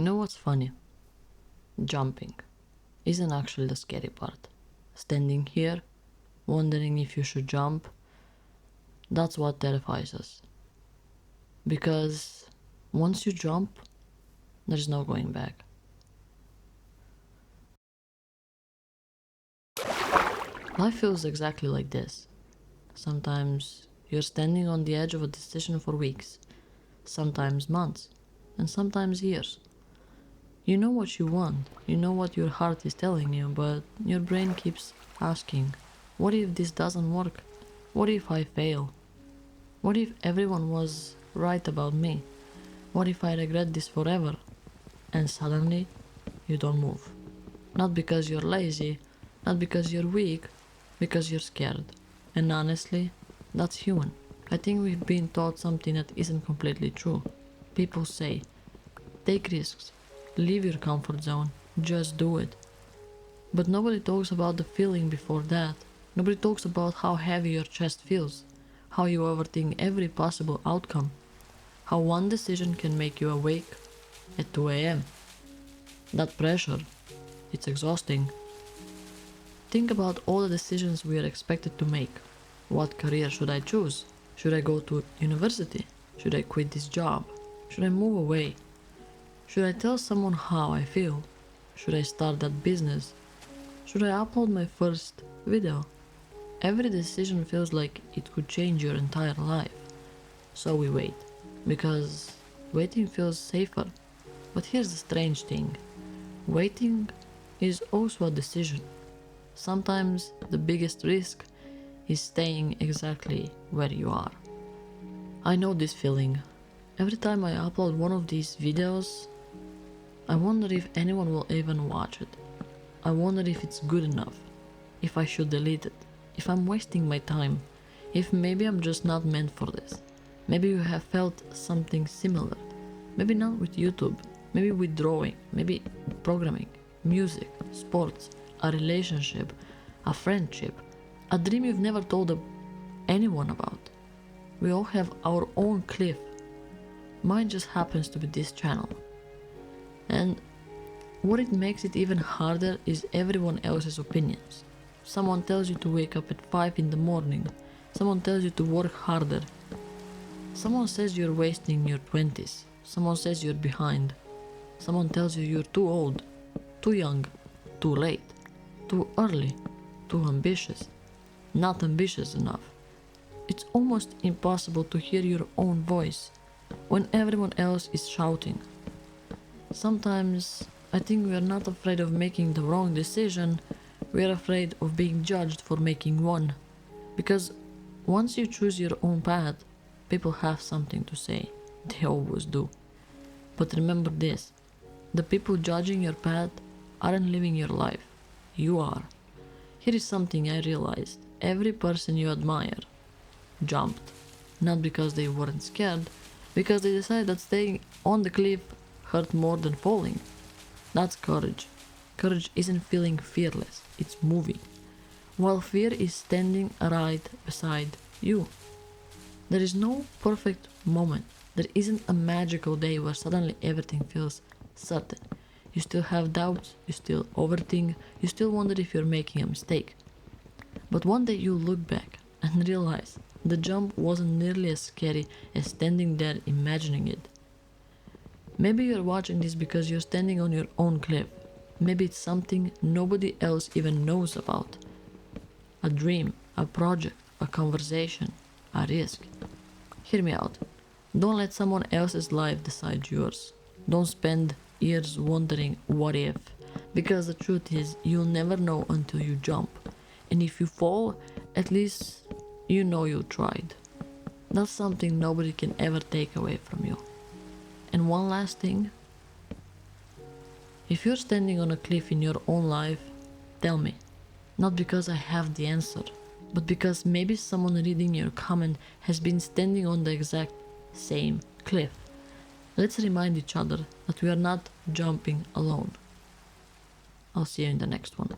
You know what's funny? Jumping isn't actually the scary part. Standing here, wondering if you should jump, that's what terrifies us. Because once you jump, there's no going back. Life feels exactly like this. Sometimes you're standing on the edge of a decision for weeks, sometimes months, and sometimes years. You know what you want, you know what your heart is telling you, but your brain keeps asking, what if this doesn't work? What if I fail? What if everyone was right about me? What if I regret this forever? And suddenly, you don't move. Not because you're lazy, not because you're weak, because you're scared. And honestly, that's human. I think we've been taught something that isn't completely true. People say, take risks, leave your comfort zone, just do it. But nobody talks about the feeling before that. Nobody talks about how heavy your chest feels, how you overthink every possible outcome, how one decision can make you awake at 2 a.m. That pressure, it's exhausting. Think about all the decisions we are expected to make. What career should I choose? Should I go to university? Should I quit this job? Should I move away? Should I tell someone how I feel? Should I start that business? Should I upload my first video? Every decision feels like it could change your entire life. So we wait, because waiting feels safer. But here's the strange thing. Waiting is also a decision. Sometimes the biggest risk is staying exactly where you are. I know this feeling. Every time I upload one of these videos, I wonder if anyone will even watch it. I wonder if it's good enough, if I should delete it, if I'm wasting my time, if maybe I'm just not meant for this. Maybe you have felt something similar. Maybe not with YouTube, maybe with drawing, maybe programming, music, sports, a relationship, a friendship, a dream you've never told anyone about. We all have our own cliff. Mine just happens to be this channel. And what it makes it even harder is everyone else's opinions. Someone tells you to wake up at 5 in the morning. Someone tells you to work harder. Someone says you're wasting your 20s. Someone says you're behind. Someone tells you you're too old, too young, too late, too early, too ambitious, not ambitious enough. It's almost impossible to hear your own voice when everyone else is shouting. Sometimes I think we are not afraid of making the wrong decision, we are afraid of being judged for making one. Because once you choose your own path, people have something to say. They always do. But remember this, the people judging your path aren't living your life. You are. Here is something I realized. Every person you admire jumped. Not because they weren't scared, because they decided that staying on the cliff hurt more than falling. That's courage. Courage isn't feeling fearless, it's moving. While fear is standing right beside you. There is no perfect moment. There isn't a magical day where suddenly everything feels certain. You still have doubts, you still overthink, you still wonder if you're making a mistake. But one day you look back and realize the jump wasn't nearly as scary as standing there imagining it. Maybe you're watching this because you're standing on your own cliff. Maybe it's something nobody else even knows about. A dream, a project, a conversation, a risk. Hear me out. Don't let someone else's life decide yours. Don't spend years wondering what if, because the truth is you'll never know until you jump. And if you fall, at least you know you tried. That's something nobody can ever take away from you. And one last thing. If you're standing on a cliff in your own life, tell me. Not because I have the answer, but because maybe someone reading your comment has been standing on the exact same cliff. Let's remind each other that we are not jumping alone. I'll see you in the next one.